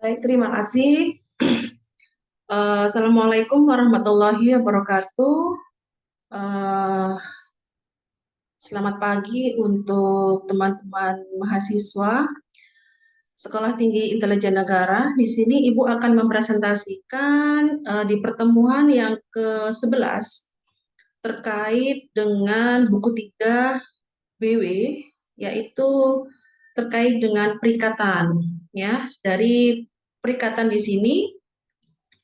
Baik, terima kasih. Assalamualaikum warahmatullahi wabarakatuh. Eh, Selamat pagi untuk teman-teman mahasiswa Sekolah Tinggi Intelijen Negara. Di sini Ibu akan mempresentasikan di pertemuan yang ke-11 terkait dengan buku 3 BW, yaitu terkait dengan perikatan. Ya, dari perikatan di sini,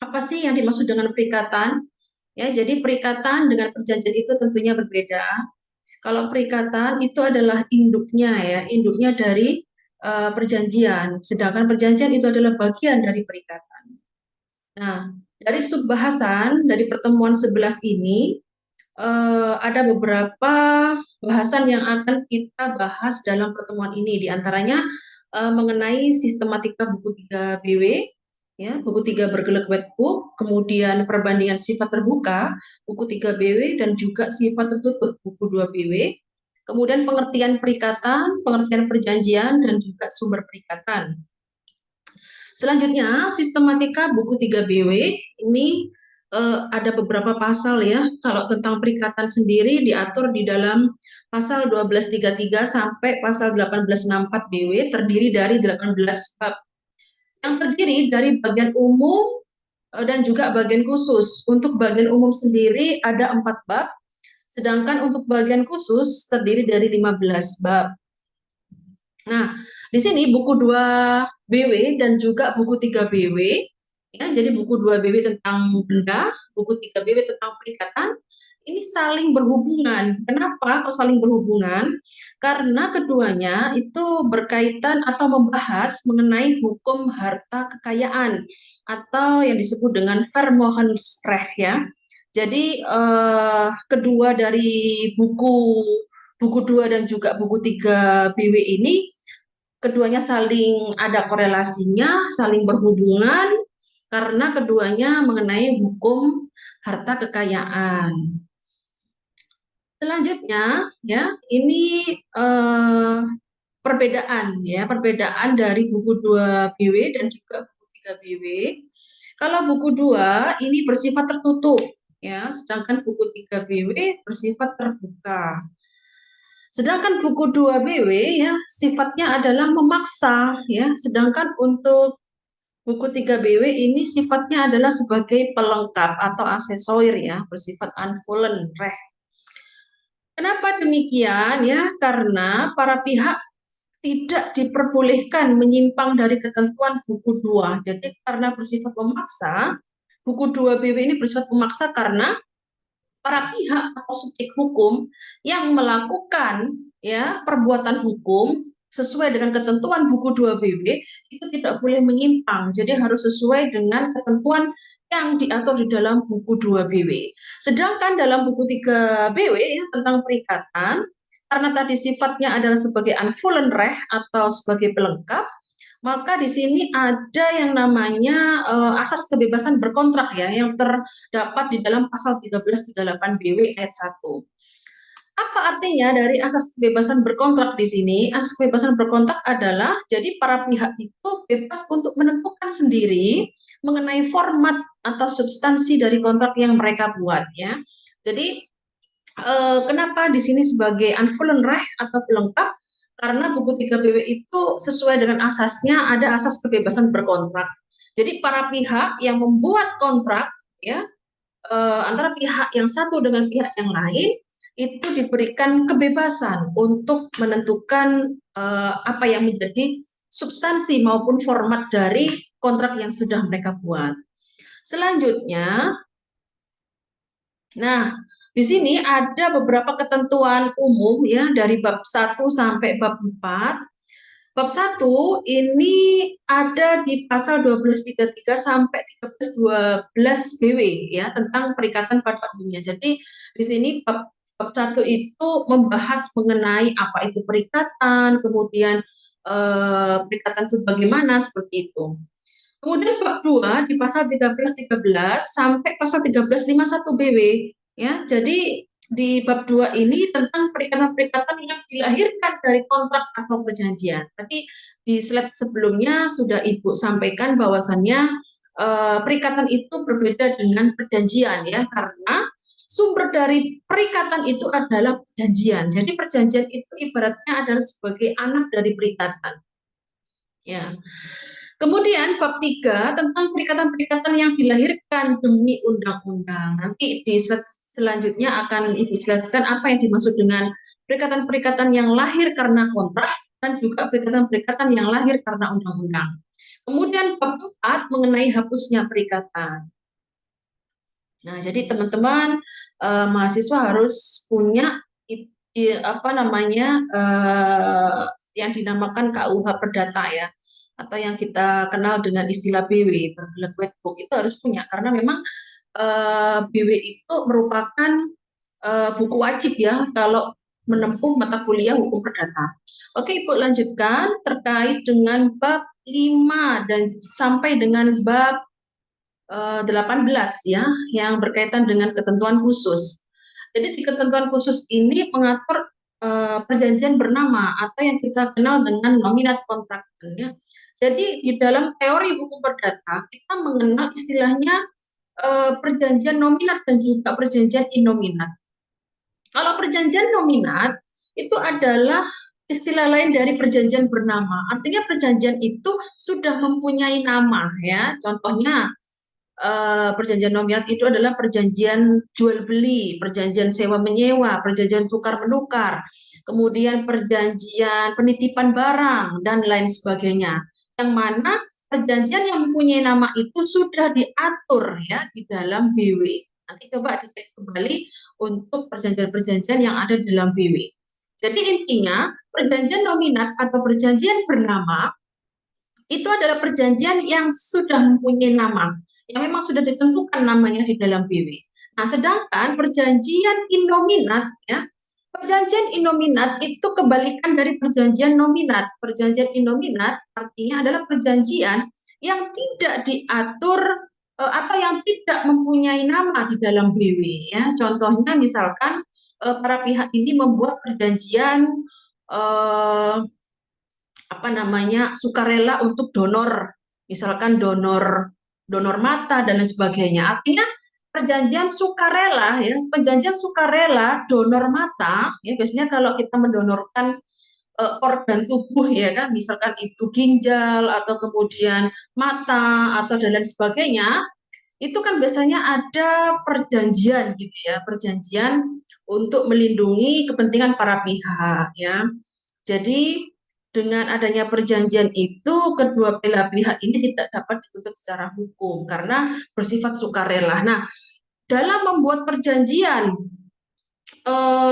apa sih yang dimaksud dengan perikatan? Ya, jadi perikatan dengan perjanjian itu tentunya berbeda. Kalau perikatan itu adalah induknya ya, induknya dari perjanjian. Sedangkan perjanjian itu adalah bagian dari perikatan. Nah, dari subbahasan dari pertemuan 11 ini ada beberapa bahasan yang akan kita bahas dalam pertemuan ini. Di antaranya mengenai sistematika buku 3 BW, ya, buku 3 bergelut webbook, kemudian perbandingan sifat terbuka, buku 3 BW, dan juga sifat tertutup, buku 2 BW, kemudian pengertian perikatan, pengertian perjanjian, dan juga sumber perikatan. Selanjutnya, sistematika buku 3 BW, ini ada beberapa pasal ya. Kalau tentang perikatan sendiri diatur di dalam pasal 1233 sampai pasal 1864 BW, terdiri dari 18 bab yang terdiri dari bagian umum dan juga bagian khusus. Untuk bagian umum sendiri ada 4 bab, sedangkan untuk bagian khusus terdiri dari 15 bab. Nah, di sini buku 2 BW dan juga buku 3 BW, ya, jadi buku 2 BW tentang benda, buku 3 BW tentang perikatan, ini saling berhubungan. Kenapa kok saling berhubungan? Karena keduanya itu berkaitan atau membahas mengenai hukum harta kekayaan atau yang disebut dengan Vermogensrecht ya. Jadi kedua dari buku 2 dan juga buku 3 BW ini keduanya saling ada korelasinya, saling berhubungan karena keduanya mengenai hukum harta kekayaan. Selanjutnya ya, ini perbedaan dari buku 2 BW dan juga buku 3 BW. Kalau buku 2 ini bersifat tertutup ya, sedangkan buku 3 BW bersifat terbuka. Sedangkan buku 2 BW ya sifatnya adalah memaksa ya, sedangkan untuk buku 3 BW ini sifatnya adalah sebagai pelengkap atau aksesoris ya, bersifat unvollen reh. Kenapa demikian ya? Karena para pihak tidak diperbolehkan menyimpang dari ketentuan buku 2. Jadi karena bersifat memaksa, buku 2 BW ini bersifat memaksa karena para pihak atau subjek hukum yang melakukan ya perbuatan hukum sesuai dengan ketentuan buku 2 BW itu tidak boleh menyimpang. Jadi harus sesuai dengan ketentuan yang diatur di dalam buku 2 BW. Sedangkan dalam buku 3 BW ya, tentang perikatan, karena tadi sifatnya adalah sebagai unvollen reh atau sebagai pelengkap, maka di sini ada yang namanya asas kebebasan berkontrak ya, yang terdapat di dalam pasal 1338 BW ayat 1. Apa artinya dari asas kebebasan berkontrak di sini? Asas kebebasan berkontrak adalah jadi para pihak itu bebas untuk menentukan sendiri mengenai format atau substansi dari kontrak yang mereka buat ya. Jadi kenapa di sini sebagai unvollen reh atau pelengkap? Karena buku 3 BW itu sesuai dengan asasnya ada asas kebebasan berkontrak. Jadi para pihak yang membuat kontrak ya antara pihak yang satu dengan pihak yang lain itu diberikan kebebasan untuk menentukan apa yang menjadi substansi maupun format dari kontrak yang sudah mereka buat. Selanjutnya, nah di sini ada beberapa ketentuan umum ya dari bab 1 sampai bab 4. Bab 1 ini ada di pasal 1233 sampai 1312 BW ya tentang perikatan pada umumnya. Jadi di sini bab 1 itu membahas mengenai apa itu perikatan, kemudian perikatan itu bagaimana seperti itu. Kemudian bab 2 di pasal 1313 sampai pasal 1351 BW ya. Jadi di bab 2 ini tentang perikatan-perikatan yang dilahirkan dari kontrak atau perjanjian. Tadi di slide sebelumnya sudah Ibu sampaikan bahwasannya perikatan itu berbeda dengan perjanjian ya, karena sumber dari perikatan itu adalah perjanjian. Jadi perjanjian itu ibaratnya adalah sebagai anak dari perikatan. Ya. Kemudian bab 3 tentang perikatan-perikatan yang dilahirkan demi undang-undang. Nanti di slide selanjutnya akan Ibu jelaskan apa yang dimaksud dengan perikatan-perikatan yang lahir karena kontrak dan juga perikatan-perikatan yang lahir karena undang-undang. Kemudian bab 4 mengenai hapusnya perikatan. Nah, jadi teman-teman mahasiswa harus punya apa namanya yang dinamakan KUH Perdata ya, atau yang kita kenal dengan istilah BW, Black White Book, itu harus punya karena memang BW itu merupakan buku wajib ya kalau menempuh mata kuliah hukum perdata. Oke, Ibu lanjutkan terkait dengan bab 5 dan sampai dengan bab 18 ya, yang berkaitan dengan ketentuan khusus. Jadi di ketentuan khusus ini mengatur perjanjian bernama atau yang kita kenal dengan nominat kontrak. Ya. Jadi di dalam teori hukum perdata kita mengenal istilahnya perjanjian nominat dan juga perjanjian innominat. Kalau perjanjian nominat itu adalah istilah lain dari perjanjian bernama. Artinya perjanjian itu sudah mempunyai nama ya. Contohnya perjanjian nominat itu adalah perjanjian jual beli, perjanjian sewa menyewa, perjanjian tukar menukar, kemudian perjanjian penitipan barang dan lain sebagainya. Yang mana perjanjian yang mempunyai nama itu sudah diatur ya di dalam BW. Nanti coba dicek kembali untuk perjanjian-perjanjian yang ada di dalam BW. Jadi intinya perjanjian nominat atau perjanjian bernama itu adalah perjanjian yang sudah mempunyai nama, yang memang sudah ditentukan namanya di dalam BW. Nah, sedangkan perjanjian innominat ya, perjanjian innominat itu kebalikan dari perjanjian nominat. Perjanjian innominat artinya adalah perjanjian yang tidak diatur atau yang tidak mempunyai nama di dalam BW ya. Contohnya misalkan para pihak ini membuat perjanjian apa namanya sukarela untuk donor, misalkan donor mata dan lain sebagainya. Artinya perjanjian sukarela ya, perjanjian sukarela donor mata ya, biasanya kalau kita mendonorkan organ tubuh ya kan, misalkan itu ginjal atau kemudian mata atau dan lain sebagainya, itu kan biasanya ada perjanjian gitu ya, perjanjian untuk melindungi kepentingan para pihak ya. Jadi dengan adanya perjanjian itu kedua belah pihak ini tidak dapat dituntut secara hukum karena bersifat sukarela. Nah, dalam membuat perjanjian,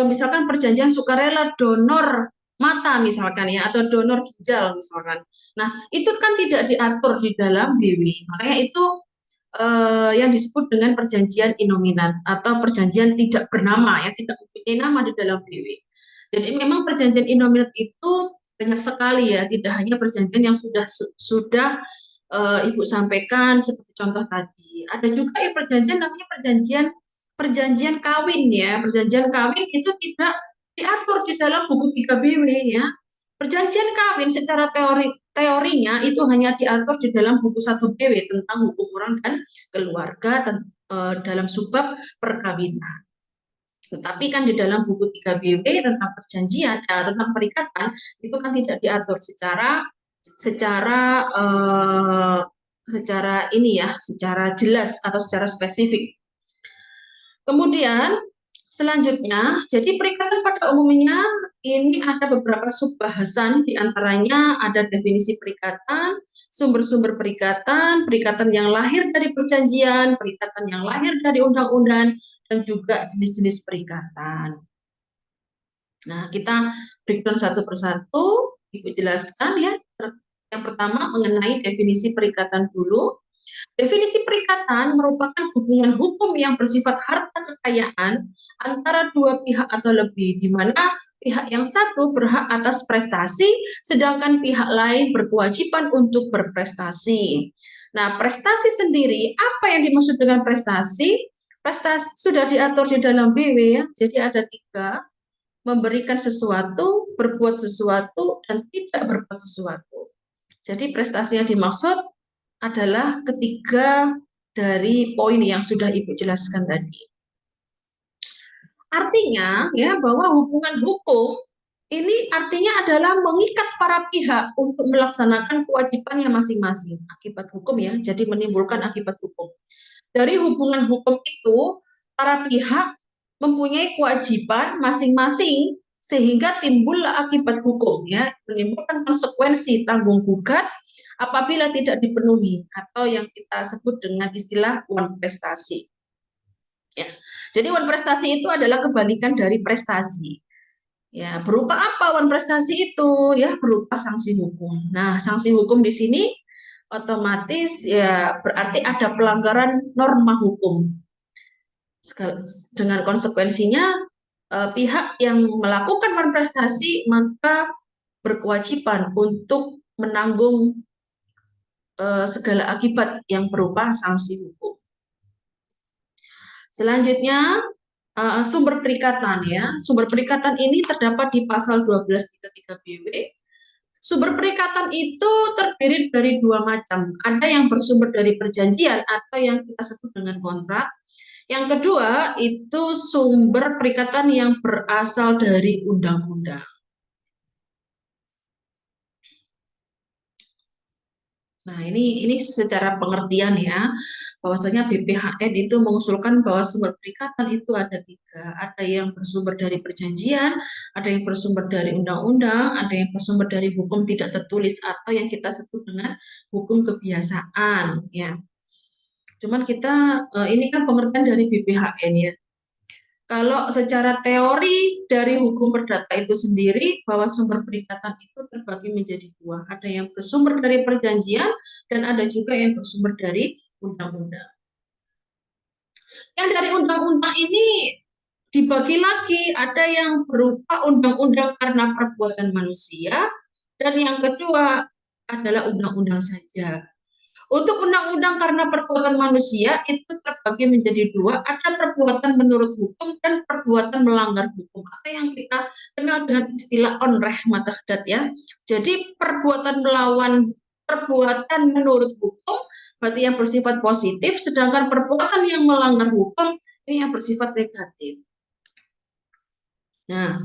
misalkan perjanjian sukarela donor mata misalkan ya, atau donor ginjal misalkan. Nah, itu kan tidak diatur di dalam BW. Makanya itu yang disebut dengan perjanjian innominat atau perjanjian tidak bernama ya, tidak mempunyai nama di dalam BW. Jadi memang perjanjian innominat itu banyak sekali ya, tidak hanya perjanjian yang sudah Ibu sampaikan seperti contoh tadi. Ada juga ya perjanjian namanya perjanjian kawin ya. Perjanjian kawin itu tidak diatur di dalam buku 3 BW ya. Perjanjian kawin secara teorinya itu hanya diatur di dalam buku 1 BW tentang hukum orang dan keluarga dalam subbab perkawinan. Tetapi kan di dalam buku 3 BW tentang perjanjian, tentang perikatan, itu kan tidak diatur secara ini ya, secara jelas atau secara spesifik. Kemudian selanjutnya, jadi perikatan pada umumnya ini ada beberapa subbahasan, diantaranya ada definisi perikatan, sumber-sumber perikatan, perikatan yang lahir dari perjanjian, perikatan yang lahir dari undang-undang, dan juga jenis-jenis perikatan. Nah, kita breakdown satu persatu, Ibu jelaskan ya. Yang pertama mengenai definisi perikatan dulu. Definisi perikatan merupakan hubungan hukum yang bersifat harta kekayaan antara dua pihak atau lebih, di mana pihak yang satu berhak atas prestasi, sedangkan pihak lain berkewajiban untuk berprestasi. Nah, prestasi sendiri, apa yang dimaksud dengan prestasi? Prestasi sudah diatur di dalam BW ya, jadi ada 3, memberikan sesuatu, berbuat sesuatu, dan tidak berbuat sesuatu. Jadi prestasi yang dimaksud adalah ketiga dari poin yang sudah Ibu jelaskan tadi. Artinya ya bahwa hubungan hukum ini artinya adalah mengikat para pihak untuk melaksanakan kewajibannya masing-masing. Akibat hukum ya, jadi menimbulkan akibat hukum. Dari hubungan hukum itu, para pihak mempunyai kewajiban masing-masing sehingga timbullah akibat hukum ya, menimbulkan konsekuensi tanggung gugat apabila tidak dipenuhi atau yang kita sebut dengan istilah wan prestasi. Ya. Jadi wan prestasi itu adalah kebalikan dari prestasi. Ya, berupa apa wan prestasi itu? Ya, berupa sanksi hukum. Nah, sanksi hukum di sini otomatis ya berarti ada pelanggaran norma hukum. Dengan konsekuensinya pihak yang melakukan wan prestasi maka berkewajiban untuk menanggung segala akibat yang berupa sanksi hukum. Selanjutnya sumber perikatan ya. Sumber perikatan ini terdapat di pasal 1233 BW. Sumber perikatan itu terdiri dari 2 macam. Ada yang bersumber dari perjanjian atau yang kita sebut dengan kontrak. Yang kedua itu sumber perikatan yang berasal dari undang-undang. Nah, ini secara pengertian ya, bahwasanya BPHN itu mengusulkan bahwa sumber perikatan itu ada 3. Ada yang bersumber dari perjanjian, ada yang bersumber dari undang-undang, ada yang bersumber dari hukum tidak tertulis atau yang kita sebut dengan hukum kebiasaan ya. Cuman kita ini kan pengertian dari BPHN ya. Kalau secara teori dari hukum perdata itu sendiri, bahwa sumber perikatan itu terbagi menjadi 2. Ada yang bersumber dari perjanjian, dan ada juga yang bersumber dari undang-undang. Yang dari undang-undang ini dibagi lagi, ada yang berupa undang-undang karena perbuatan manusia, dan yang kedua adalah undang-undang saja. Untuk undang-undang karena perbuatan manusia itu terbagi menjadi 2, ada perbuatan menurut hukum dan perbuatan melanggar hukum, atau yang kita kenal dengan istilah onreh matahdat ya. Jadi perbuatan melawan perbuatan menurut hukum berarti yang bersifat positif, sedangkan perbuatan yang melanggar hukum ini yang bersifat negatif. Nah,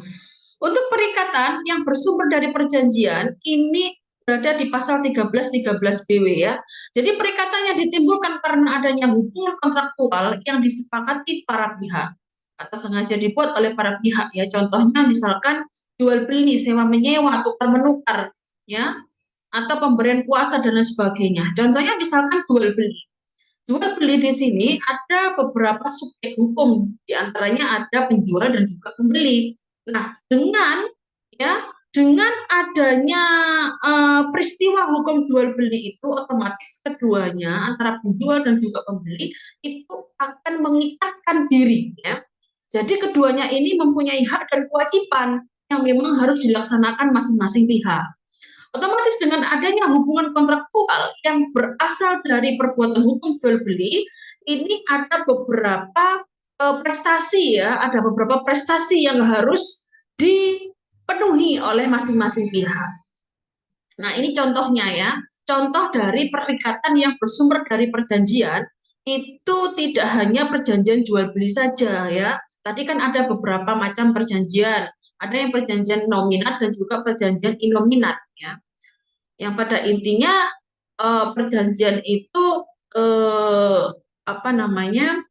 untuk perikatan yang bersumber dari perjanjian ini berada di pasal 1313 BW ya. Jadi perikatan yang ditimbulkan karena adanya hubungan kontraktual yang disepakati para pihak atau sengaja dibuat oleh para pihak ya. Contohnya misalkan jual beli, sewa menyewa, tukar menukar ya, atau pemberian kuasa dan lain sebagainya. Contohnya misalkan jual beli. Jual beli di sini ada beberapa subjek hukum, di antaranya ada penjual dan juga pembeli. Nah, dengan adanya peristiwa hukum jual beli itu otomatis keduanya antara penjual dan juga pembeli itu akan mengikatkan diri ya. Jadi keduanya ini mempunyai hak dan kewajiban yang memang harus dilaksanakan masing-masing pihak. Otomatis dengan adanya hubungan kontraktual yang berasal dari perbuatan hukum jual beli, ini ada beberapa prestasi ya, ada beberapa prestasi yang harus dipenuhi oleh masing-masing pihak. Nah, ini contohnya ya. Contoh dari perikatan yang bersumber dari perjanjian itu tidak hanya perjanjian jual beli saja ya. Tadi kan ada beberapa macam perjanjian. Ada yang perjanjian nominat dan juga perjanjian inominat ya. Yang pada intinya perjanjian itu apa namanya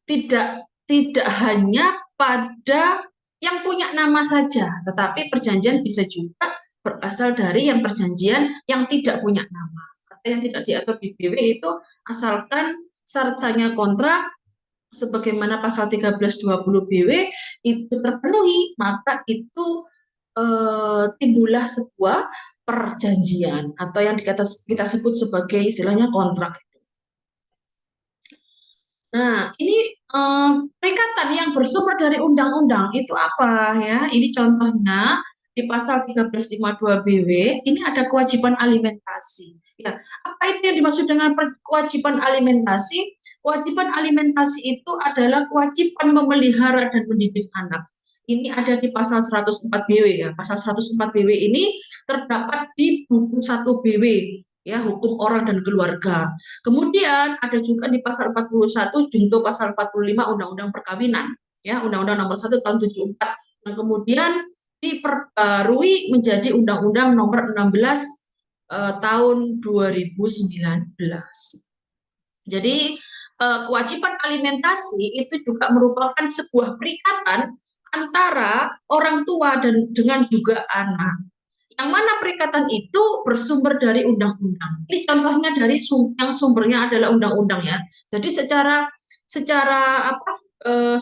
tidak hanya pada yang punya nama saja, tetapi perjanjian bisa juga berasal dari yang perjanjian yang tidak punya nama atau yang tidak diatur di BW itu asalkan syarat-syaratnya kontrak sebagaimana pasal 1320 BW itu terpenuhi, maka itu timbullah sebuah perjanjian atau yang kita sebut sebagai istilahnya kontrak. Nah, ini perikatan yang bersumber dari undang-undang itu apa ya? Ini contohnya di pasal 1352 BW ini ada kewajiban alimentasi. Ya, apa itu yang dimaksud dengan kewajiban alimentasi? Kewajiban alimentasi itu adalah kewajiban memelihara dan mendidik anak. Ini ada di pasal 104 BW ya. Pasal 104 BW ini terdapat di buku 1 BW ya, hukum orang dan keluarga. Kemudian ada juga di pasal 41 junto pasal 45 Undang-Undang Perkawinan ya, Undang-Undang Nomor 1 tahun 74 yang kemudian diperbarui menjadi Undang-Undang Nomor 16 tahun 2019. Jadi kewajiban alimentasi itu juga merupakan sebuah perikatan antara orang tua dan dengan juga anak. Yang mana perikatan itu bersumber dari undang-undang. Ini contohnya dari yang sumbernya adalah undang-undang ya. Jadi secara apa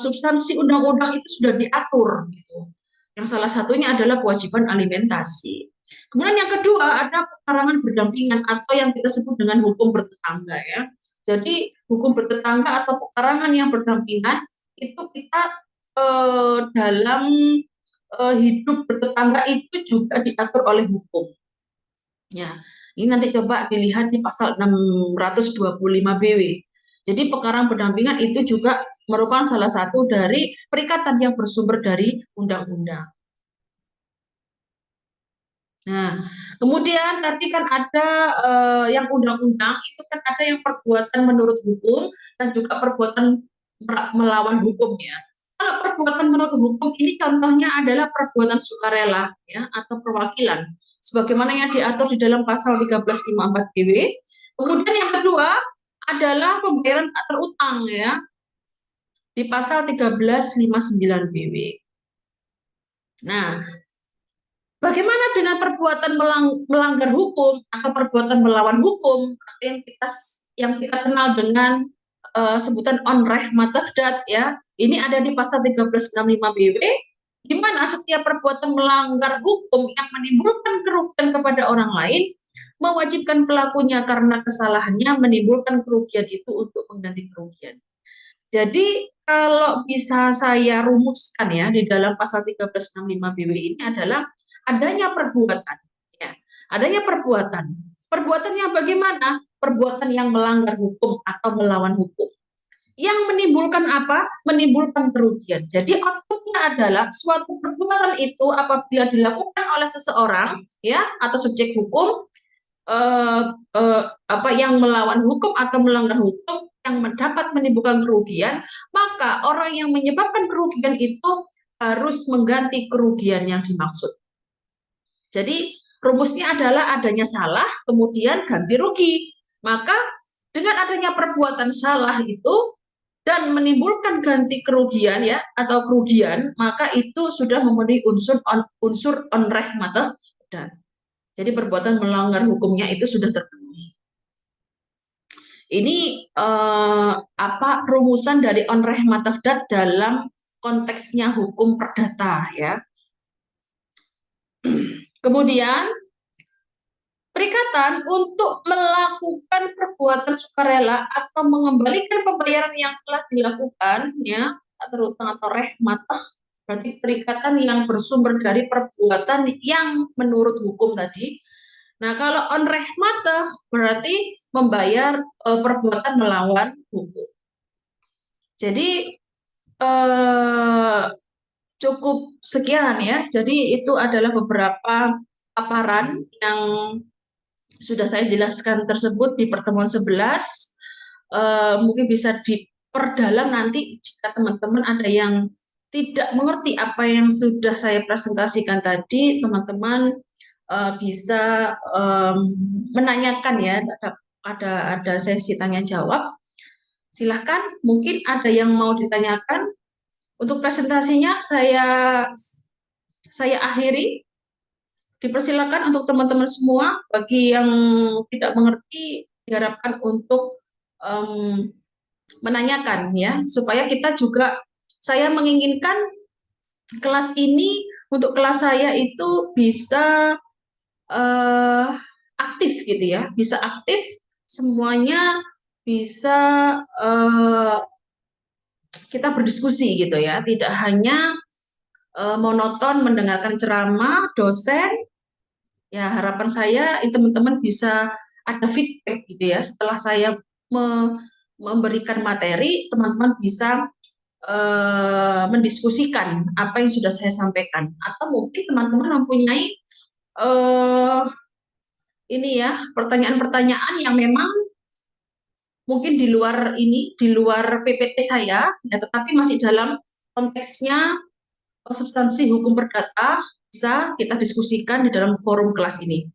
substansi undang-undang itu sudah diatur gitu. Yang salah satunya adalah kewajiban alimentasi. Kemudian yang kedua ada pekarangan berdampingan atau yang kita sebut dengan hukum bertetangga ya. Jadi hukum bertetangga atau pekarangan yang berdampingan itu kita dalam hidup bertetangga itu juga diatur oleh hukum. Ya, ini nanti coba dilihat di pasal 625 BW. Jadi pekarangan berdampingan itu juga merupakan salah satu dari perikatan yang bersumber dari undang-undang. Nah, kemudian tadi kan ada yang undang-undang itu kan ada yang perbuatan menurut hukum dan juga perbuatan melawan hukum ya. Kalau perbuatan menurut hukum ini contohnya adalah perbuatan sukarela ya atau perwakilan sebagaimana yang diatur di dalam pasal 1354 BW. Kemudian yang kedua adalah pembayaran tak terutang ya di pasal 1359 BW. Nah, bagaimana dengan perbuatan melanggar hukum atau perbuatan melawan hukum yang kita kenal dengan sebutan onreh matahdat ya. Ini ada di pasal 1365 BW di mana setiap perbuatan melanggar hukum yang menimbulkan kerugian kepada orang lain mewajibkan pelakunya karena kesalahannya menimbulkan kerugian itu untuk mengganti kerugian. Jadi kalau bisa saya rumuskan ya di dalam pasal 1365 BW ini adalah adanya perbuatan ya. Adanya perbuatan. Perbuatannya bagaimana? Perbuatan yang melanggar hukum atau melawan hukum. Yang menimbulkan apa? Menimbulkan kerugian. Jadi outputnya adalah suatu perbuatan itu apabila dilakukan oleh seseorang ya atau subjek hukum yang melawan hukum atau melanggar hukum yang dapat menimbulkan kerugian, maka orang yang menyebabkan kerugian itu harus mengganti kerugian yang dimaksud. Jadi rumusnya adalah adanya salah, kemudian ganti rugi. Maka dengan adanya perbuatan salah itu dan menimbulkan ganti kerugian ya atau kerugian, maka itu sudah memenuhi unsur onreh matahdat. Jadi perbuatan melanggar hukumnya itu sudah terpenuhi. Ini rumusan dari onreh matahdat dalam konteksnya hukum perdata ya. Kemudian perikatan untuk melakukan perbuatan sukarela atau mengembalikan pembayaran yang telah dilakukan ya terutang atau rehmatah berarti perikatan yang bersumber dari perbuatan yang menurut hukum tadi. Nah, kalau on rehmatah berarti membayar perbuatan melawan hukum. Jadi cukup sekian ya. Jadi itu adalah beberapa paparan yang sudah saya jelaskan tersebut di pertemuan 11. Mungkin bisa diperdalam nanti jika teman-teman ada yang tidak mengerti apa yang sudah saya presentasikan tadi, teman-teman bisa menanyakan ya, ada sesi tanya jawab. Silahkan, mungkin ada yang mau ditanyakan. Untuk presentasinya saya akhiri. Dipersilakan untuk teman-teman semua, bagi yang tidak mengerti diharapkan untuk menanyakan ya, supaya kita juga, saya menginginkan kelas ini untuk kelas saya itu bisa aktif gitu ya, bisa aktif semuanya, bisa kita berdiskusi gitu ya, tidak hanya monoton mendengarkan ceramah dosen, ya harapan saya teman-teman bisa ada feedback gitu ya. Setelah saya memberikan materi, teman-teman bisa mendiskusikan apa yang sudah saya sampaikan. Atau mungkin teman-teman mempunyai eh, ini ya pertanyaan-pertanyaan yang memang mungkin di luar ini, di luar PPT saya, ya, tetapi masih dalam konteksnya substansi hukum perdata, bisa kita diskusikan di dalam forum kelas ini.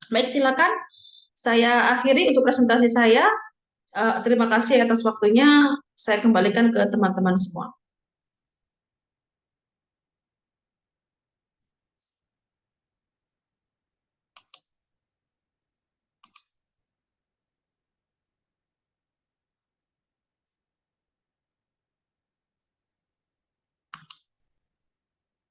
Baik, silakan saya akhiri untuk presentasi saya. Terima kasih atas waktunya. Saya kembalikan ke teman-teman semua.